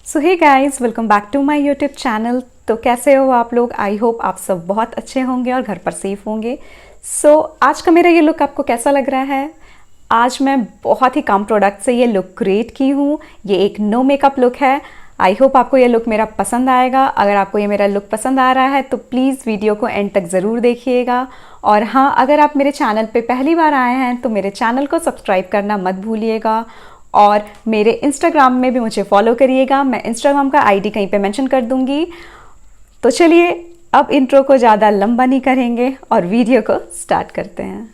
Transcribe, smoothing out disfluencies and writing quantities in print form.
So hey guys, welcome back to my YouTube channel. तो कैसे हो आप लोग? आई होप आप सब बहुत अच्छे होंगे और घर पर सेफ होंगे। आज का मेरा ये लुक आपको कैसा लग रहा है? आज मैं बहुत ही कम प्रोडक्ट से ये लुक क्रिएट की हूँ। ये एक नो मेकअप लुक है। आई होप आपको ये लुक मेरा पसंद आएगा। अगर आपको ये मेरा लुक पसंद आ रहा है तो प्लीज़ वीडियो को एंड तक ज़रूर देखिएगा। और हाँ, अगर आप मेरे चैनल पे पहली बार आए हैं तो मेरे चैनल को सब्सक्राइब करना मत भूलिएगा। और मेरे इंस्टाग्राम में भी मुझे फॉलो करिएगा। मैं इंस्टाग्राम का आईडी कहीं पे मेंशन कर दूंगी। तो चलिए, अब इंट्रो को ज़्यादा लंबा नहीं करेंगे और वीडियो को स्टार्ट करते हैं।